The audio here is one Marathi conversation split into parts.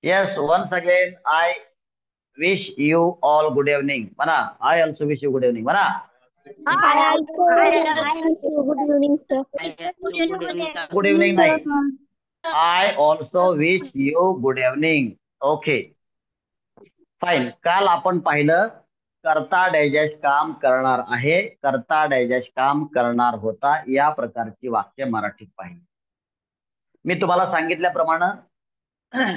Yes, once again, I wish you all good evening. Mana, I also wish you good evening. Mana, I also wish you good evening, sir. good evening नाही. I also wish you good evening. Okay, fine. काल आपण पाहिलं करता डायजेस्ट काम करणार आहे, करता डायजेस्ट काम करणार होता या प्रकारची वाक्य मराठीत पाहिली. मी तुम्हाला सांगितल्याप्रमाणे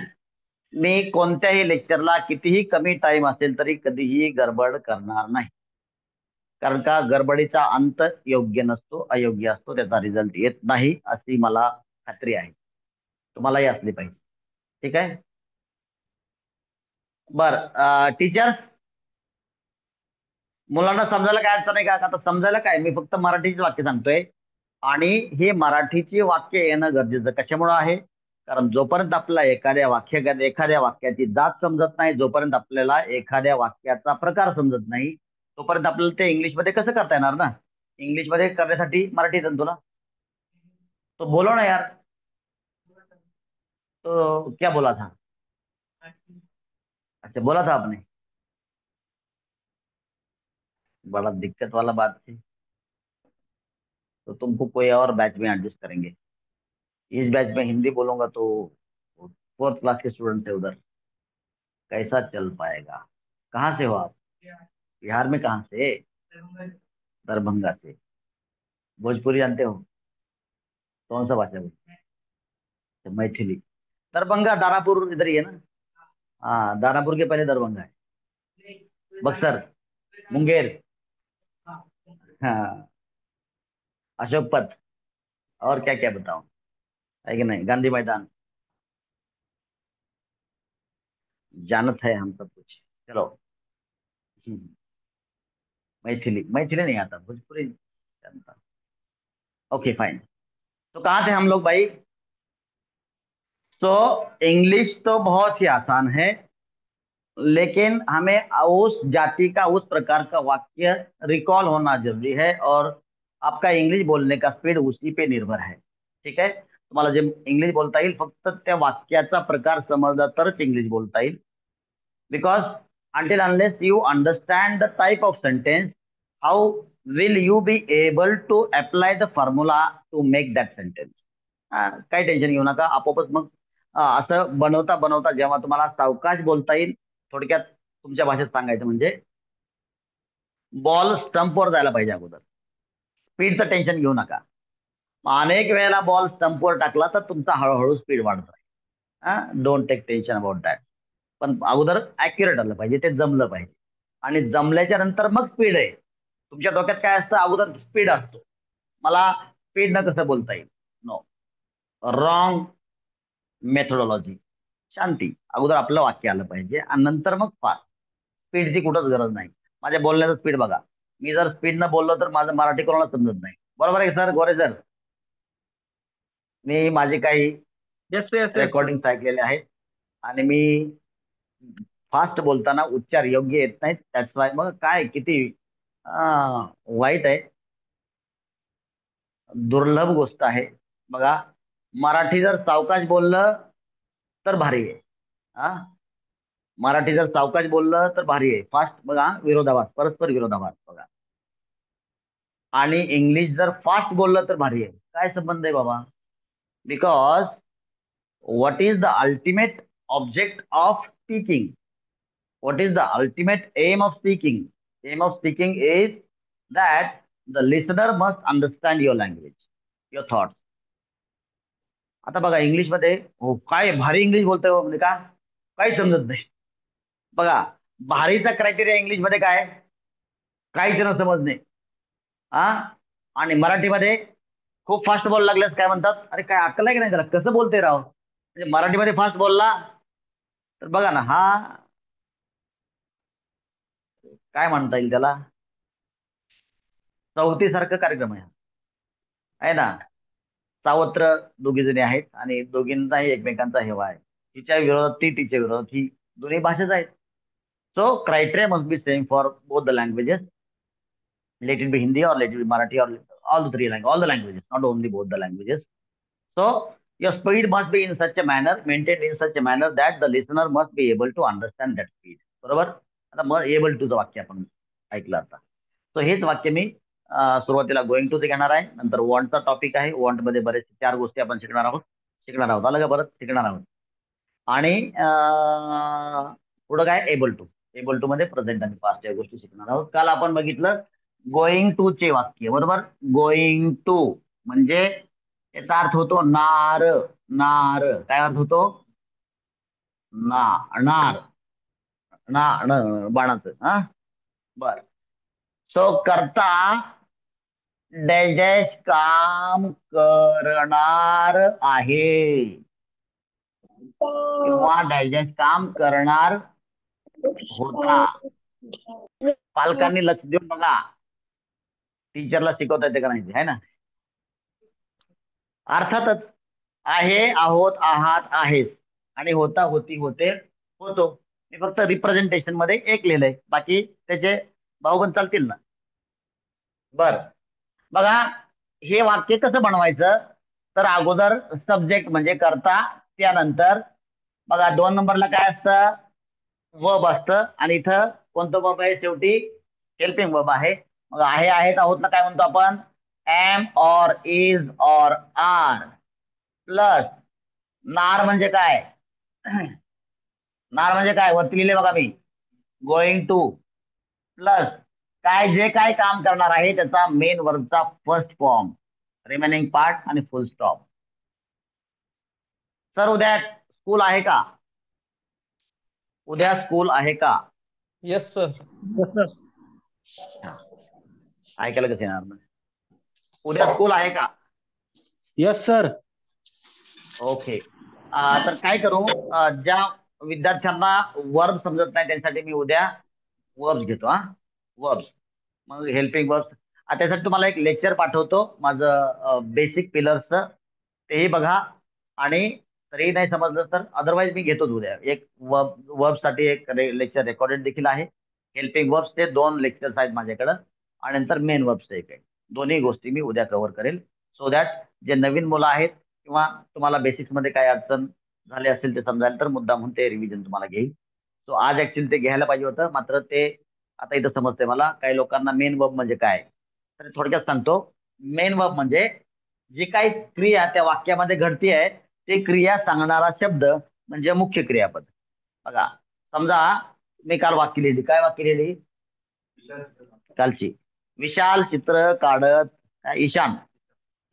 मी कोणत्याही लेक्चरला कितीही कमी टाइम असेल तरी कधीही गडबड करणार नाही. कारण का गडबडीचा अंत योग्य नसतो, अयोग्य असतो, त्याचा रिझल्ट येत नाही अशी मला खात्री आहे. तुम्हालाही असली पाहिजे. ठीक आहे. बर, टीचर्स मुलांना समजायला काय अडचण आहे का? आता समजायला काय, मी फक्त मराठीची वाक्य सांगतोय आणि हे मराठीची वाक्य येणं गरजेचं कशामुळे आहे? कारण जोपर्यंत आपल्याला एखाद्या वाक्याची जात समजत नाही, जोपर्यंत आपल्याला एखाद्या वाक्याचा प्रकार समजत नाही, तोपर्यंत आपल्याला ते इंग्लिशमध्ये कसं करता येणार ना? इंग्लिशमध्ये करण्यासाठी मराठी येतं ना तुला? तो बोलो ना यार. तो क्या बोला था? अच्छा, बोला था आपने. बड़ा दिक्कत वाला बात थी. तो तुमको कोई और बैच में एडजस्ट करेंगे. इस बैच में हिंदी बोलूंगा तो फोर्थ क्लास के स्टूडेंट है उधर, कैसा चल पाएगा? कहाँ से हो आप? बिहार में कहाँ से? दरभंगा से. भोजपुरी जानते हो? कौन सा भाषा बोलते हैं? मैथिली. दरभंगा दानापुर इधर ही है ना? हाँ, दानापुर के पहले दरभंगा है. बक्सर, मुंगेर, हाँ, अशोक पथ, और क्या क्या बताऊं, है कि नहीं? गांधी मैदान. जानत है हम सब कुछ. चलो. हम्म, मैथिली मैथिली नहीं आता, भोजपुरी जानता. Okay fine. तो कहाँ थे हम लोग भाई? तो इंग्लिश तो बहुत ही आसान है, लेकिन हमें उस जाति का उस प्रकार का वाक्य रिकॉल होना जरूरी है, और आपका इंग्लिश बोलणे का स्पीड उसी पे निर्भर आहे. ठीक आहे. तुम्हाला जे इंग्लिश बोलता येईल फक्त त्या वाक्याचा प्रकार समजला तरच इंग्लिश बोलता येईल. Because until unless you understand the type of sentence, how will you be able to apply the formula to make that sentence? काही टेन्शन घेऊ नका, आपोआपच मग असं बनवता बनवता जेव्हा तुम्हाला सावकाश बोलता येईल, थोडक्यात तुमच्या भाषेत सांगायचं म्हणजे बॉल स्टंपवर जायला पाहिजे अगोदर. स्पीडचं टेन्शन घेऊ नका. अनेक वेळेला बॉल स्टंपवर टाकला तर तुमचा हळूहळू स्पीड वाढत राहील. Don't take tension about that. पण अगोदर ऍक्युरेट आलं पाहिजे, ते जमलं पाहिजे, आणि जमल्याच्या नंतर मग स्पीड आहे. तुमच्या डोक्यात काय असतं? अगोदर स्पीड असतो. मला स्पीड न कसं बोलता येईल? No, wrong methodology. शांती. अगोदर आपलं वाक्य आलं पाहिजे आणि नंतर मग फास्ट. स्पीडची कुठंच गरज नाही. माझ्या बोलण्याचं स्पीड बघा. मी जर स्पीड न बोललो तर माझं मराठी कोणाला समजत नाही. बरोबर आहे सर, गोरे सर? मी माझे काही रेकॉर्डिंग ऐकलेले आहेत आणि मी फास्ट बोलताना उच्चार योग्य येत नाहीत. That's why. मग काय किती वाईट आहे, दुर्लभ गोष्ट आहे. बघा, मराठी जर सावकाश बोललं तर भारी आहे. हा, मराठी जर सावकाश बोललं तर भारी आहे. फास्ट बघा, विरोधाभास, परस्पर विरोधाभास बघा. आणि इंग्लिश जर फास्ट बोललं तर भारी आहे. काय संबंध आहे बाबा? Because what is the ultimate object of speaking? What is the ultimate aim of speaking? Aim of speaking is that the listener must understand your language, your thoughts. आता बघा इंग्लिशमध्ये, हो काय भारी इंग्लिश बोलतोय हो, म्हणजे का काही समजत नाही. बघा, भारीचा क्रायटेरिया इंग्लिशमध्ये काय? काहीच न समजणे. हा, आणि मराठीमध्ये खूप फास्ट बोलायला लागल्यास काय म्हणतात? अरे काय अक्कल आहे की नाही त्याला, कसं बोलते राव? म्हणजे मराठीमध्ये फास्ट बोलला तर बघा ना, हा काय म्हणता येईल त्याला, चौथीसारखं कार्यक्रम आहे ना. सावत्र दोघी जणी आहेत आणि दोघींनाही एकमेकांचा हेवा आहे. तिच्या विरोधात ती, तिच्या विरोधात ही, दोन्ही भाषेच आहेत. So criteria must be same for both the languages. Let it be Hindi और लेट इट बी मराठी और all the three language, all the languages, not only both the languages. So Your speed must be in such a manner, maintained in such a manner that the listener must be able to understand that speed. बरोबर. आता मग एबल टूचं वाक्य आपण ऐकलं आता. सो हेच वाक्य मी सुरुवातीला गोइंग टू ते घेणार आहे. नंतर वॉन्टचा टॉपिक आहे. वॉन्ट मध्ये बरेच 4 गोष्टी आपण शिकणार आहोत आलं का? परत शिकणार आहोत. आणि पुढं काय एबल टू मध्ये प्रेझेंट आणि पास्ट या गोष्टी शिकणार आहोत. काल आपण बघितलं गोइंग टू चे वाक्य. बरोबर. गोइंग टू म्हणजे याचा अर्थ होतो नार. नार काय अर्थ होतो? ना नार ना बाणाचं. हा बर. सो करता डॅश काम करणार आहे किंवा डॅश काम करणार होता. पालकांनी लक्ष देऊन बघा. टीचरला शिकवता येते का नाही, आहे ना? अर्थातच आहे, आहोत, आहात, आहेस आणि होता, होती, होते, होतो. मी फक्त रिप्रेझेंटेशन मध्ये एक लिहिलंय, बाकी त्याचे भाऊबंद चालतील ना. बर. बघा हे वाक्य कसं बनवायचं. तर अगोदर सब्जेक्ट म्हणजे करता, त्यानंतर बघा 2 नंबरला काय असतं? वर्ब असतं. आणि इथं कोणतं वर्ब आहे? शेवटी हेल्पिंग वर्ब आहे. मग आहे, आहेत, आहोत ना काय म्हणतो आपण? Am or is or are plus नार म्हणजे काय? नार म्हणजे काय? वरती लिहिले बघा मी. गोइंग टू प्लस काय जे काय काम करणार आहे त्याचा मेन वर्बचा फर्स्ट फॉर्म, रिमेनिंग पार्ट आणि फुल स्टॉप. सर उद्या स्कूल आहे का? उद्या स्कूल आहे का? Yes sir. ऐकायला कसं येणार नाही? उद्या स्कूल आहे का? Yes sir. ओके. तर काय करू, ज्या विद्यार्थ्यांना वर्ब समजत नाही त्यांसाठी मी उद्या वर्ब्स घेतो. वर्ब्स मग हेल्पिंग वर्ब्स. त्यासाठी तुम्हाला एक लेक्चर पाठवतो माझं बेसिक पिलर्सचं, तेही बघा. आणि तरीही नाही समजलं तर अदरवाईज मी घेतोच उद्या एक वर्ब साठी एक लेक्चर रेकॉर्डेड देखील आहे. हेल्पिंग वर्ब्सचे 2 लेक्चर्स आहेत माझ्याकडं आणि नंतर मेन वर्ब्सचं एक आहे. दोन्ही गोष्टी मी उद्या कव्हर करेल. सो दॅट जे नवीन मुलं आहेत किंवा तुम्हाला बेसिक्स मध्ये काय अडचण झाली असेल ते समजायला तर मुद्दा म्हणून ते रिव्हिजन तुम्हाला घेईल. सो आज ऍक्च्युली ते घ्यायला पाहिजे होतं, मात्र ते आता इथं समजतंय मला. काही लोकांना मेन वर्ब म्हणजे काय, तर थोडक्यात सांगतो. मेन वर्ब म्हणजे जी काही क्रिया त्या वाक्यामध्ये घडती आहे ते क्रिया सांगणारा शब्द म्हणजे मुख्य क्रियापद. बघा समजा मी काल वाक्य लिहिली. काय वाक्य लिहिली कालची? विशाल चित्र काढत ईशान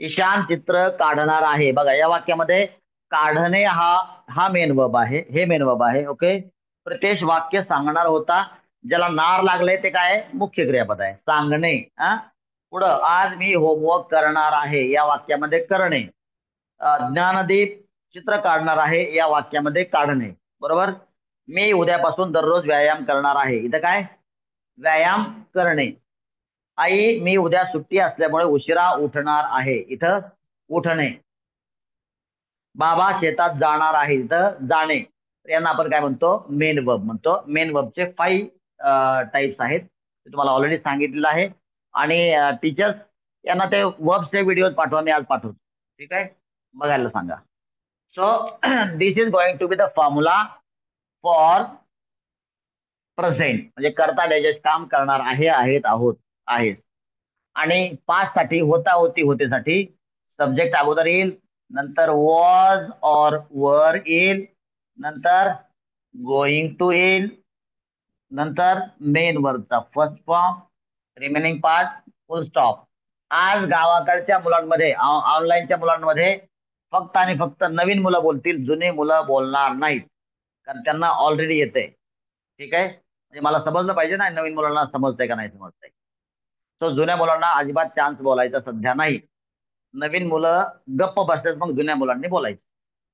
ईशान चित्र काढणार आहे. बघा या वाक्यामध्ये काढणे हा हा मेन वर्ब आहे. हे मेन वर्ब आहे. ओके. प्रत्येक वाक्य सांगणार होता. ज्याला नार लागलंय ते काय? मुख्य क्रियापद आहे, सांगणे. पुढं आज मी होमवर्क करणार आहे या वाक्यामध्ये करणे. ज्ञानदीप चित्र काढणार आहे या वाक्यामध्ये काढणे. बरोबर. मी उद्यापासून दररोज व्यायाम करणार आहे. इथं काय? व्यायाम करणे. आई मी उद्या सुट्टी असल्यामुळे उशिरा उठणार आहे. इथं उठणे. बाबा शेतात जाणार आहे. इथं जाणे. तर यांना आपण काय म्हणतो? मेन वर्ब म्हणतो. मेन वर्बचे 5 टाइप्स आहेत, ते तुम्हाला ऑलरेडी सांगितलेलं आहे. आणि टीचर्स यांना ते वर्ब्सचे व्हिडिओ पाठवा, मी आज पाठवतो. ठीक आहे, बघायला सांगा. So this is going to be the formula for present म्हणजे करता डॅश काम करणार आहे, आहेत, आहोत, आहेस. आणि पास्ट साठी होता, होती, होतेसाठी सब्जेक्ट अगोदर येईल, नंतर वॉज और वर येईल, नंतर गोइंग टू येईल, नंतर मेन वर्बचा first form, remaining part, full stop. आज गावाकडच्या मुलांमध्ये, ऑनलाईनच्या मुलांमध्ये फक्त आणि फक्त नवीन मुलं बोलतील, जुने मुलं बोलणार नाहीत, कारण त्यांना ऑलरेडी येते. ठीक आहे, म्हणजे मला समजलं पाहिजे ना नवीन मुलांना समजतंय का नाही समजतंय. सो जुन्या मुलांना अजिबात चान्स बोलायचा सध्या नाही. नवीन मुलं गप्प बसतात, मग जुन्या मुलांनी बोलायचं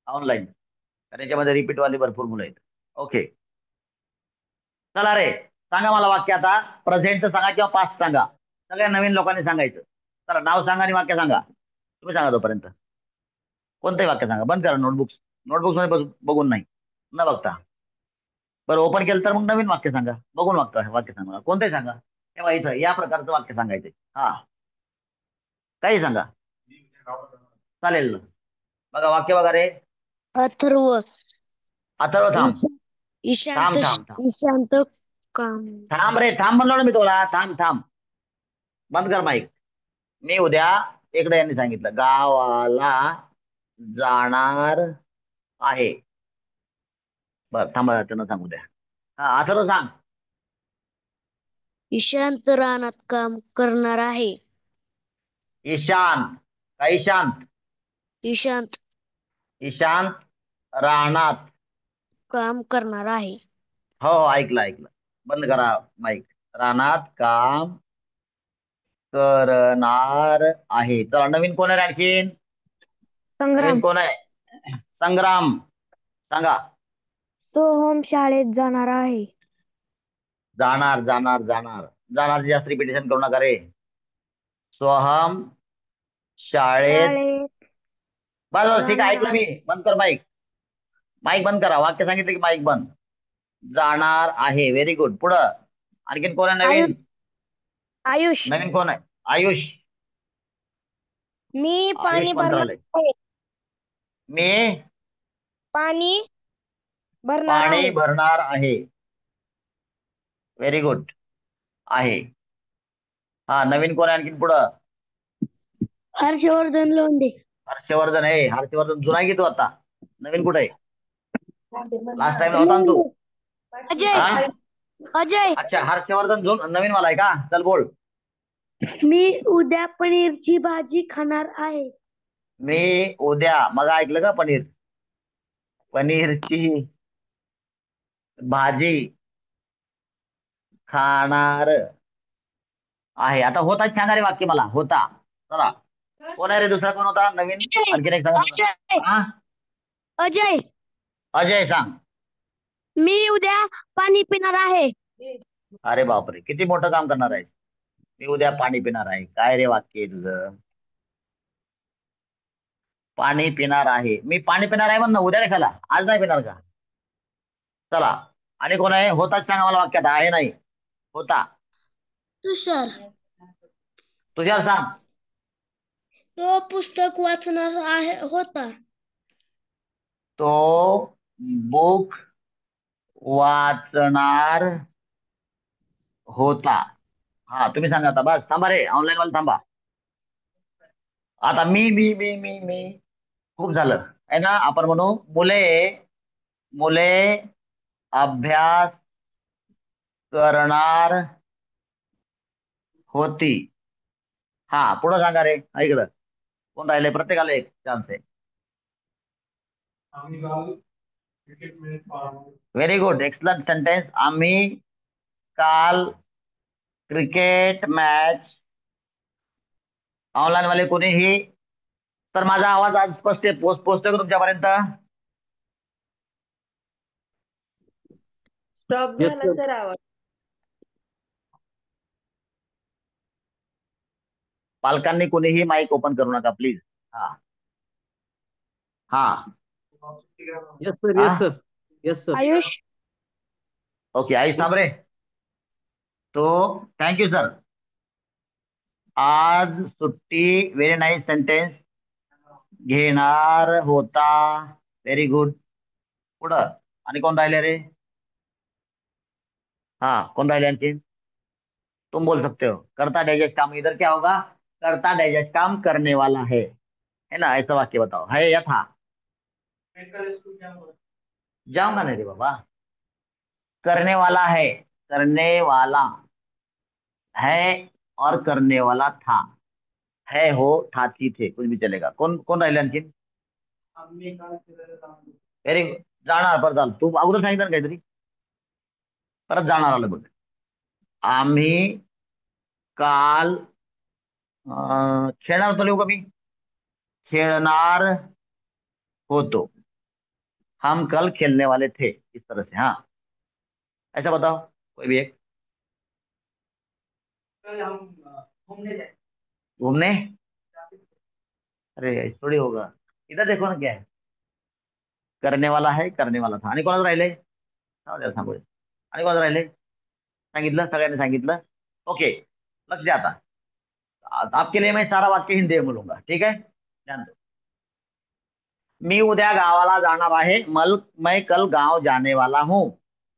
ऑनलाईन, कारण याच्यामध्ये रिपीटवाली भरपूर मुलं आहेत. ओके, चला रे सांगा मला वाक्य. आता प्रेझेंटचं सांगा किंवा पास्ट सांगा. सगळ्या नवीन लोकांनी सांगायचं. चला नाव सांगा आणि वाक्य सांगा. तुम्ही सांगा तोपर्यंत. कोणतंही वाक्य सांगा. बंद करा नोटबुक्स. नोटबुक्स मध्ये बघून नाही, न बघता. बरं ओपन केलं तर मग नवीन वाक्य सांगा. बघून वाक्य वाक्य सांगा, कोणतंही सांगा. तेव्हा इथं या प्रकारचं वाक्य सांगायचंय. काही सांगा चालेल. बघा वाक्य बघा रे. अथर्व अथर्व थांब. ईश- ईशांत थांब थांब थांब. ईशांत काम थांब रे थांब म्हणलो ना मी तुला. थांब थांब. बंद कर माईक. मी उद्या इकडे यांनी सांगितलं गावाला जाणार आहे. बर थांबा त्यांना सांगू द्या. हा अथर्व सांग. ईशांत रानात काम करणार आहे. ईशांत का ईशांत. ईशांत ईशांत रानात. काम करणार आहे. हो हो, ऐकलं ऐकलं. बंद करा माईक. रानात काम करणार आहे. चला नवीन कोण आहे आणखीन. नवीन संग्राम कोण आहे. संग्राम सांगा. सोहम शाळेत जाणार आहे. जाणार जाणार जाणार. जाणार जास्त रिपिटेशन करू नका रे. सोहम शाळेत. शाळेत बस बस ठीक आहे जाणार ऐकलं आहे. मी. बंद कर माईक. माईक बंद करा. वाक्य सांगितलं की माईक बंद. जाणार आहे. Very good. पुढं आणखीन कोण आहे आयुष नवीन. आयुष नवीन कोण आहे. आयुष. मी आयुष पाणी भरणार मंत्रालय. आहे. मी पाणी भरणार पाणी आहे. भरणार आहे. Very good. आहे. हा नवीन कोण आहे आणखीन पुढं. हर्षवर्धन लोंढे हर्षवर्धन आहे. हर्षवर्धन जुना की तू आता. नवीन कुठे आहे. लास्ट टाइम होता ना तू. अजय हा अजय अच्छा हर्षवर्धन नवीन वाला आहे का. चल बोल. मी उद्या पनीरची भाजी खाणार आहे. मी उद्या मग ऐकलं का पनीर. पनीरची भाजी खाणार आहे. आता होता सांगा रे वाक्य मला. होता. चला कोण आहे रे दुसरा कोण होता नवीन. अजय आणखीन एक सांगा. अजय हा अजय अजय सांग. मी उद्या पाणी पिणार आहे. अरे बापरे किती मोठं काम करणार आहेस. मी उद्या पाणी पिणार आहे. काय रे वाक्य आहे तुझं. पाणी पिणार आहे. मी पाणी पिणार आहे म्हण ना. उद्या कशाला. आज नाही पिणार का. चला आणि कोण आहे. होताच सांगा मला वाक्यात. आहे नाही. होता. तुषार तुझ्यावर सांग. तो पुस्तक वाचणार आहे होता. तो बुक वाचणार होता. हा तुम्ही सांगा आता. बस थांबा रे. ऑनलाईन वाला थांबा. आता मी खूप झालं आहे ना. आपण म्हणू मुले मुले अभ्यास करणार होती. हा पुढे सांगा रे. ऐकलं कोण राहिले. प्रत्येकाला एक चान्स आहे. Very good. Excellent sentence. आम्ही काल क्रिकेट मॅच. ऑनलाईन वाले कोणीही. तर माझा आवाज आज स्पष्ट पोहोचतोय का तुमच्यापर्यंत. स्टॉप यस झाला सर. सर आवाज. पालकांनी कोणीही माईक ओपन करू नका प्लीज. हा हा यस सर. हा yes sir. Yes sir. Ayush okay. आई थांब रे. तो थँक्यू सर. आज सुट्टी. Very nice sentence. घेणार होता. Very good. पुढं आणि कोण राहिले रे. हा कौन राहिले आणखी. तुम बोल सकते हो. करता डाइजेस्ट काम. इधर क्या होगा. करता डाइजेस्ट काम करने वाला है ना. ऐसा वाक्य बताओ. है या था. जाऊंगा नहीं रे बाबा. करने वाला है. करने वाला है और करने वाला था. है हो था थी थे कुछ भी चलेगा. कोण कोण राहिले आणखी. Very good. जाणार परत झालं. तू अगोदर सांगितलं ना काहीतरी. परत जाणार आलं बघ. आम्ही काल खेळणार होतो लिहू का मी. खेळणार होतो. हम कल खेलने वाले थे. इस तरह से. हाँ ऐसा बताओ कोई भी एक. घूमने. अरे ऐसे थोड़ी होगा. इधर देखो ना क्या है. करने वाला है करने वाला था. आणि कोणाला राहिले. जाऊ द्या, सांगू द्या. आणि कोणाला राहिले. सांगितलं सगळ्यांनी सांगितलं. ओके. लक्ष द्या आता. आपके लिए मैं सारा वाक्य हिंदी में बोलूंगा ठीक है. ध्यान दो. मी उद्या गावाला जाणार आहे। मैं कल गांव जाने वाला हूँ।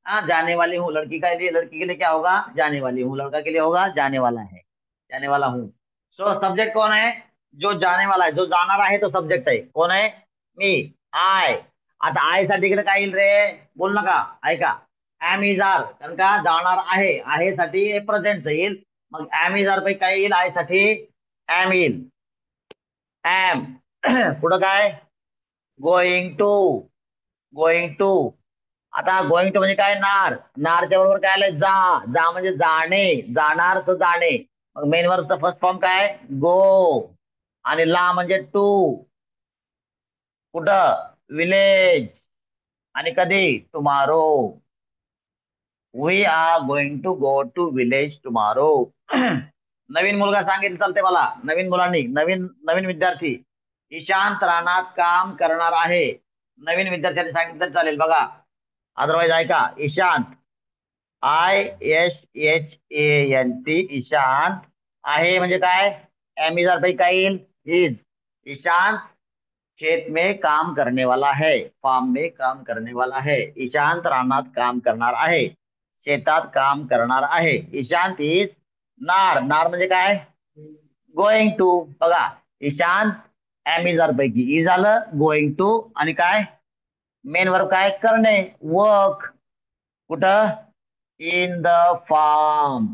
हाँ, जाने वाली हूँ लड़की के लिए, लड़की के लिए क्या होगा, जाने वाली हूँ। लड़का के लिए होगा जाने वाला है, जाने वाला हूँ। सो सब्जेक्ट कौन है, जो जाने वाला है, जो जाणार आहे तो सब्जेक्ट आहे, कोण आहे, मी, आय। आता आय साठी इकडे काय येईल रे, बोल नका, ऐका, एम इज आर, कारण का जाणार आहे साठी प्रेझेंट येईल, मग एम इज आर पैकी काय येईल, आय साठी एम येईल, एम पुढं काय, गोइंग टू, गोइंग टू। आता गोइंग टू म्हणजे काय, नार, नारच्या बरोबर काय आलंय, जा म्हणजे जाणे, जाणार तर जाणे, मग मेन वर्बचा फर्स्ट फॉर्म काय, गो, आणि ला म्हणजे टू, कुठं, विलेज, आणि कधी, tomorrow, we are going to go to village tomorrow. नवीन मुलगा सांगितलं चालते मला, नवीन मुलांनी, नवीन नवीन विद्यार्थी, ईशांत रानात काम करणार आहे, नवीन विद्यार्थ्यांनी सांगितलं तरी चालेल बघा, अदरवाईज ऐका, ईशांत, ISHANT, ईशांत, आहे म्हणजे काय, एम इज आर पैकी काय येईल, इज, ईशांत खेत में काम करने वाला है, फार्म में काम करने वाला है, ईशांत रानात काम करणार आहे, शेतात काम करणार आहे, ईशांत इज नार, नार म्हणजे काय, गोइंग टू, बघा, ईशांत एम इज आर पैकी इज आलं, गोइंग टू, आणि काय, मेन वर्ब काय, करणे, वर्क, कुठं, इन द फार्म।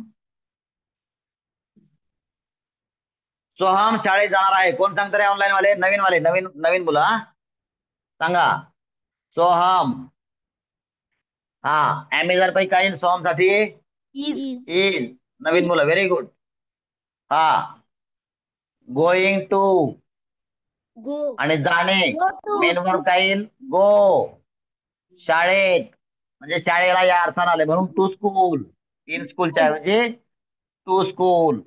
सोहम शाळेत जाणार आहे, कोण सांगतं रे, ऑनलाईन वाले, नवीन वाले, नवीन नवीन मुलं, हा सांगा, सोहम, हा, एम इज आर पैकी काय येईल सोहम साठी, इज इज, नवीन मुलं, व्हेरी गुड, हा, गोइंग टू, गो आणि जाणे, गो टू मेन वर्ब काय येईल, गो, शाळेत, म्हणजे शाळेला या अर्थाने आले म्हणून टू स्कूल, इन स्कूलच्या ऐवजी टू स्कूल।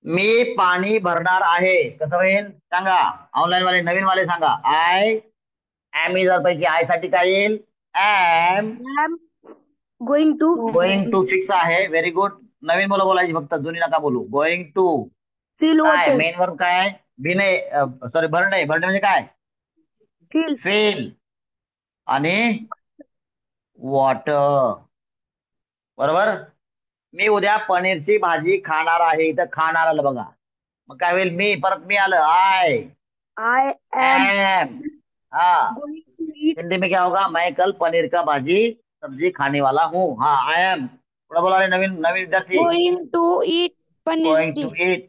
मी पाणी भरणार आहे, कसं होईल सांगा, ऑनलाईन वाले, नवीन वाले सांगा, आय एम इज पैकी आय साठी काय येईल, am am going to going to fix आहे, व्हेरी गुड, नवीन मुलं बोलायची फक्त, जुनी नका बोलू, गोइंग टू, फील काय वॉटर मेन वर्ब काय, भिने, सॉरी भरणे, भरणे म्हणजे काय, फील फिल, आणि वॉटर, बरोबर। मी उद्या पनीरची भाजी खाणार आहे, इथं खाणार आलं बघा, मग काय होईल, मी परत मी आलं, आय आई एम एम, हाँ, गोइंग टू ईट हिंदी में क्या होगा, मैं कल पनीर का भाजी सब्जी खाने वाला हूँ, हाँ, आई एम, थोड़ा बोला रे, नवीन नवीन विद्यार्थी, going to eat paneer going to eat,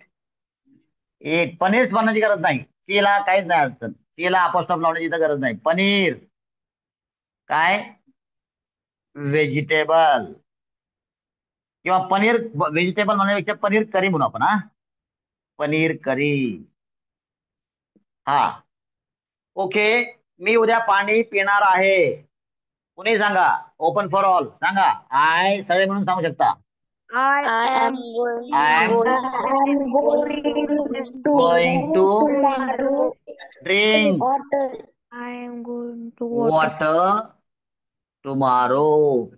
eat, paneer बनण्याची गरज नाही, सीला काहीच नाही अडचण, सीला अपोस्ट्रॉफ लावण्याची इथं गरज नाही, पनीर, काय, व्हेजिटेबल, किंवा पनीर व्हेजिटेबल म्हणण्यापेक्षा पनीर करी म्हणू आपण, हा, पनीर करी, हा, ओके। मी उद्या पाणी पिणार आहे, कुणी सांगा, ओपन फॉर ऑल सांगा, आय सगळे म्हणून सांगू शकता, I am I am going to going to tomorrow drink water. I am going to water. Water tomorrow,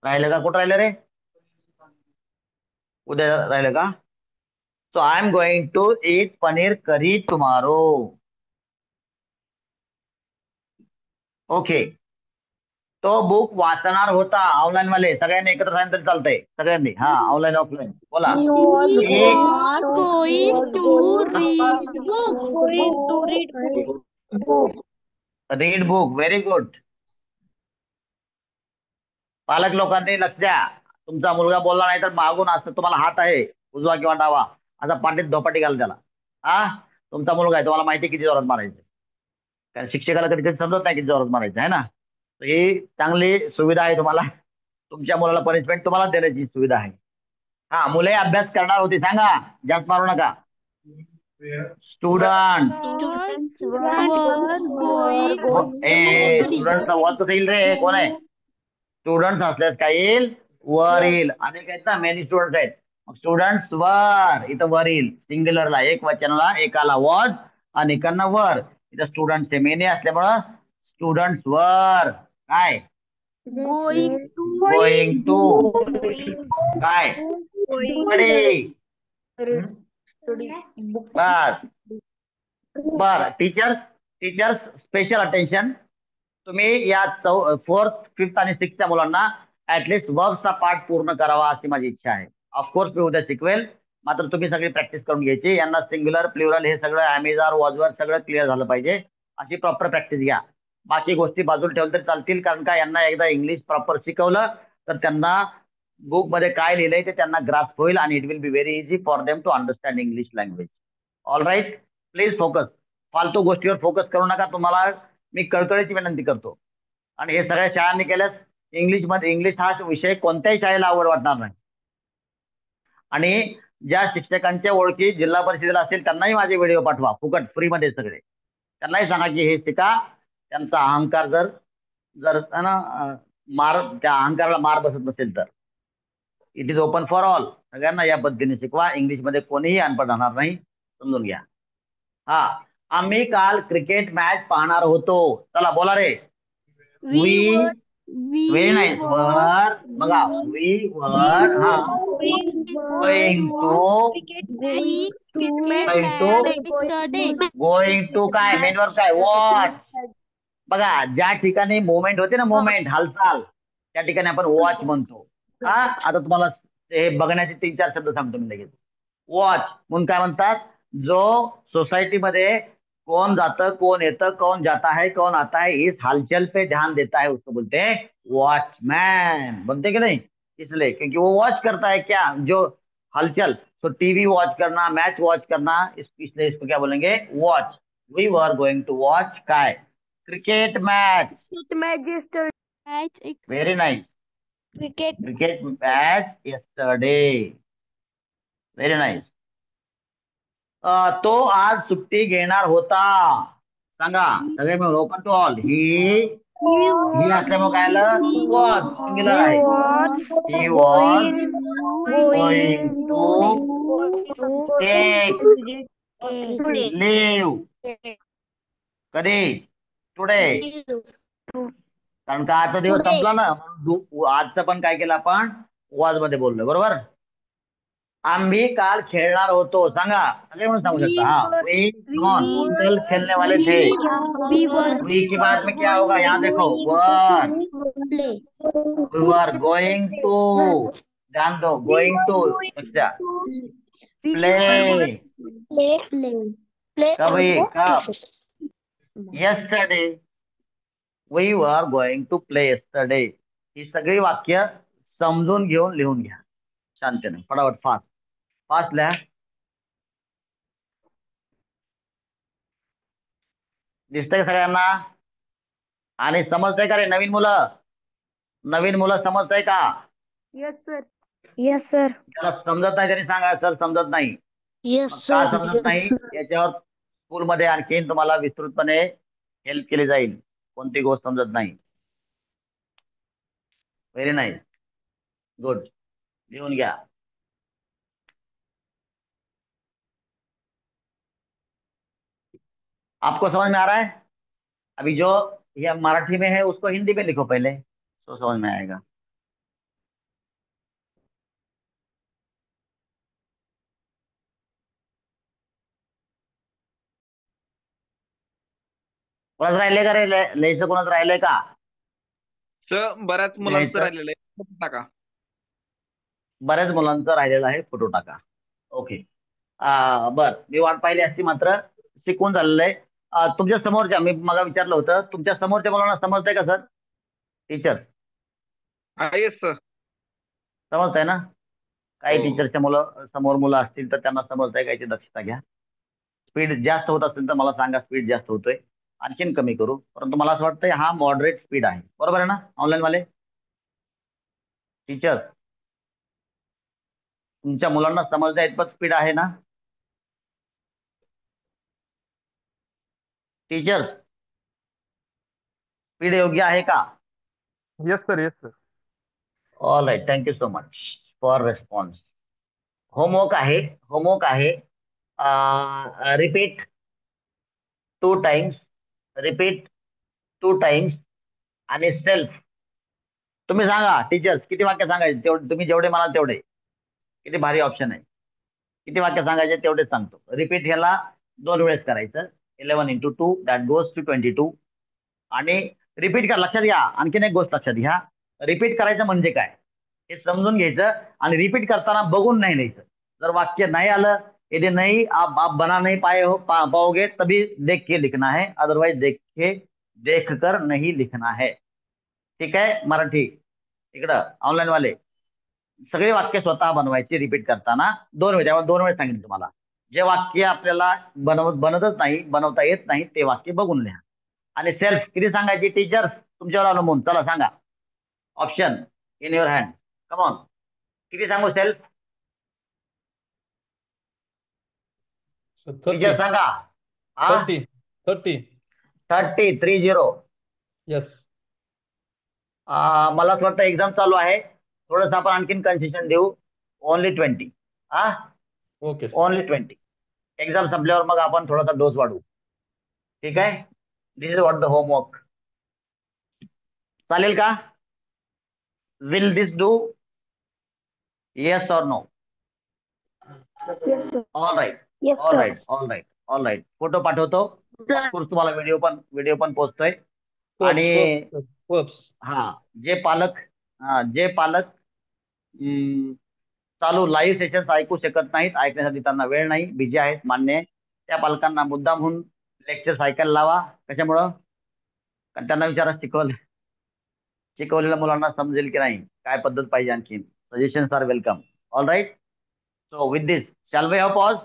राहिलं का, कुठं राहिलं रे, उद्या राहिलं का, so I am going to eat paneer curry tomorrow, okay. तो बुक वाचणार होता, ऑनलाईन वाले सगळ्यांनी एकत्र सांगितलं तरी चालतंय, सगळ्यांनी, हा, ऑनलाईन ऑफलाईन बोला, He was एक, going to read book. Going to read book. Read book, very good, पालक लोकांनी लक्ष द्या, तुमचा मुलगा बोलला नाही तर मागून असतं, तुम्हाला हात आहे उजवा किंवा डावा, असा पाठीत धोपाटी घाल त्याला, हा, तुमचा मुलगा आहे, तुम्हाला माहिती किती जोरात मारायचं, कारण शिक्षकाला कधी कधी समजत नाही किती जोरात मारायचं आहे ना, तर ही चांगली सुविधा आहे तुम्हाला, तुमच्या मुलाला पनिशमेंट तुम्हाला देण्याची सुविधा आहे, हा, मुले अभ्यास करणार होती, सांगा, जास्त मारू नका, student, Students were going A to स्टुडंटचा वर कसं येईल रे, कोण आहे, स्टुडंट्स असल्यास काय येईल, वर येईल, अनेक आहेत ना, मेनी स्टुडंट्स आहेत, स्टुडंट्स वर, इथं वर येईल, सिंग्युलरला, एक वचनाला, एकाला वॉज, अनेकांना वर, इथं स्टुडंट्स हे मेनी असल्यामुळं स्टुडंट्स वर, काय, going गोइंग टू, काय, going स्टडी, बस, बर टीचर्स टीचर्स स्पेशल अटेन्शन. तुम्ही या 4th 5th आणि 6thच्या मुलांना ऍटलिस्ट वर्बचा पाठ पूर्ण करावा अशी माझी इच्छा आहे. ऑफकोर्स मी उद्या शिकवेल, मात्र तुम्ही सगळी प्रॅक्टिस करून घ्यायची. यांना सिंग्युलर प्लुरल हे सगळं ॲमेझॉन वॉजवर सगळं क्लिअर झालं पाहिजे. अशी प्रॉपर प्रॅक्टिस घ्या. बाकी गोष्टी बाजूला ठेवल्या तरी चालतील, कारण का यांना एकदा इंग्लिश प्रॉपर शिकवलं तर त्यांना बुकमध्ये काय लिहिलंय ते त्यांना ग्रास्प होईल आणि it will be very easy for them to understand English language. All right, please focus. फालतू गोष्टीवर फोकस करू नका. तुम्हाला मी कळकळीची विनंती करतो. आणि हे सगळ्या शाळांनी केल्यास इंग्लिश हा विषय कोणत्याही शाळेला आवड वाटणार नाही. आणि ज्या शिक्षकांच्या ओळखी जिल्हा परिषदेला असतील त्यांनाही माझे व्हिडिओ पाठवा, फुकट फ्रीमध्ये सगळे. त्यांनाही सांगा की हे शिका. त्यांचा अहंकार जर जर है ना मार त्या अहंकाराला मार बसत नसेल तर it is open for all. सगळ्यांना या पद्धतीने शिकवा. इंग्लिशमध्ये कोणीही अनपढ राहणार नाही, समजून घ्या. हा, आम्ही काल क्रिकेट मॅच पाहणार होतो. चला बोला रे. वी व्हेरी नाईस वर बघा. वी वर हा गोइंग टू गोइंग टू काय मेन वर्ब काय वॉच. बघा ज्या ठिकाणी मुवमेंट होते ना, मुवमेंट हालचाल, त्या ठिकाणी आपण वॉच म्हणतो. हा, आता तुम्हाला हे बघण्याचे 3-4 शब्द सांगतो मी लगेच. वॉच म्हणून काय म्हणतात, जो सोसाइटीमध्ये कौन जातं कौन येतं कौन जाता है कौन आता है इस हलचल पे ध्यान देता है उसको बोलते हैं वॉचमैन. बनते कि नहीं? इसलिए क्योंकि वो वॉच करता है क्या, जो हलचल. तो टीवी वॉच करना, मैच वॉच करना, इसलिए इसको क्या बोलेंगे, watch. We were going to watch काय, cricket match. Very nice. Cricket match yesterday. Very nice. तो आज सुट्टी घेणार होता. सांगा सगळे मिळून ओपन टू ऑल. ही असल्यामुळे काय आलं, वॉज सिंग्युलर आहे. He was going to take leave. कधी? टुडे. कारण का आजचा दिवस संपला ना, आजचं पण काय केलं आपण, वॉज मध्ये बोललो. बरोबर. आम्ही काल खेळणार होतो. सांगा सगळे म्हणून सांगू शकता. हाँ वी कौन, कल खेलने वाले थे. वी के बाद में क्या होगा, यहाँ देखो वर. वी वर गोइंग टू, ध्यान दो, गोइंग टू अच्छा प्ले. कभी कब, yesterday. We were going to play yesterday. ही सगळी वाक्य समजून घेऊन लिहून घ्या शांततेने, फटाफट फास्ट फास्ट लिहा. दिसतंय सगळ्यांना? आणि समजतंय का रे नवीन मुलं? नवीन मुलं समजतंय का? Yes sir. त्याला समजत नाही त्यांनी सांगा सर समजत नाही. मग का समजत नाही याच्यावर स्कूलमध्ये आणखीन तुम्हाला विस्तृतपणे हेल्प केली जाईल. कोणती गोष्ट समजत नाही. Very nice, good. लिहून घ्या. आपको समझ में आ रहा है? अभी जो ये मराठी में है उसको हिंदी में लिखो पहले, तो समझ में आएगा. कोणाच राहिले का रे, लिहायचं कोणाच राहिलंय का? सर बऱ्याच मुलांचं लिहायचं राहिलेलं आहे, टाका. बऱ्याच मुलांचं राहिलेलं आहे, फोटो टाका. ओके. बर, मी वाट पाहिली असती, मात्र शिकवून झालेलं आहे. तुमच्या समोरच्या, मी मला विचारलं होतं, तुमच्या समोरच्या मुलांना समजतंय का सर? Teachers yes sir. समजतंय ना? काही हो. टीचरच्या मुलं समोर मुलं असतील तर त्यांना समजतंय का, याची दक्षता घ्या. स्पीड जास्त होत असेल तर मला सांगा, स्पीड जास्त होतोय, आणखीन कमी करू. परंतु मला असं वाटतंय हा मॉडरेट स्पीड आहे. बरोबर आहे ना ऑनलाईन वाले टीचर्स? तुमच्या मुलांना समजण्या इतपत स्पीड आहे ना टीचर्स? स्पीड योग्य आहे का? Yes sir, yes sir. All right, thank you so much for response. Homework आहे. रिपीट 2 टाइम्स, रिपीट 2 टाइम्स आणि सेल्फ. तुम्ही सांगा टीचर्स किती वाक्य सांगायचे, तेवढे तुम्ही जेवढे म्हणाल तेवढे. किती भारी ऑप्शन आहे. किती वाक्य सांगायचे तेवढेच सांगतो. रिपीट ह्याला 2 वेळेस करायचं. 11 into 2 that goes to 22. आणि रिपीट कर, लक्षात घ्या आणखीन एक गोष्ट लक्षात घ्या, रिपीट करायचं म्हणजे काय हे समजून घ्यायचं आणि रिपीट करताना बघून नाही लिहायचं. जर वाक्य नहीं आलं, यदि नहीं आप बना नहीं पाओगे तभी देख के लिखना है, अदरवाइज देख कर नहीं लिखना है. ठीक आहे. मराठी इकडं ऑनलाईन वाले सगळे वाक्य स्वतः बनवायचे रिपीट करताना. 2 वेळ, त्यामुळे 2 वेळ सांगितलं तुम्हाला. जे वाक्य आपल्याला बनतच नाही, बनवता येत नाही ते वाक्य बघून लिहा. आणि सेल्फ किती सांगायची टीचर्स तुमच्यावर अवलंबून. चला सांगा, option in your hand, come on. किती सांगू सेल्फ? टीचर सांगा. 30. 30 30. Yes. मला असं वाटतं एक्झाम चालू आहे, थोडंसं आपण आणखीन कन्सेशन देऊ. ओनली 20. Okay. ओनली 20. एक्झाम संपल्यावर मग आपण थोडासा डोस वाढवू. ठीक आहे. This is what the homework. चालेल का? Will this do? येस और no? Yes, sir. All right. Yes, all sir. Right. All right. All right. Photo पाठवतो. ऑफकोर्स तुम्हाला व्हिडिओ पण पोहोचतोय. आणि हा जे पालक चालू लाईव्ह सेशन्स ऐकू शकत नाहीत, ऐकण्यासाठी त्यांना वेळ नाही, बिझी आहेत, मान्य आहे, त्या पालकांना मुद्दामहून लेक्चर्स ऐकायला लावा. कशामुळं? कारण त्यांना विचारा शिकवलेल्या मुलांना समजेल की नाही, काय पद्धत पाहिजे आणखीन. Suggestions are welcome. All right. So with this shall we have pause?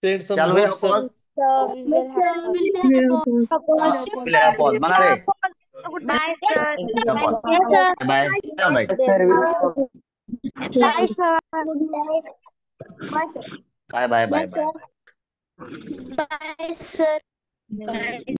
Send some Shall we hopes, have sir. pause? We'll have pause. Manare. Bye, sir. Yes, sir. Bye. All right. Bye, sir. Bye, sir. Bye. Bye. Bye. Bye, sir. Bye, sir.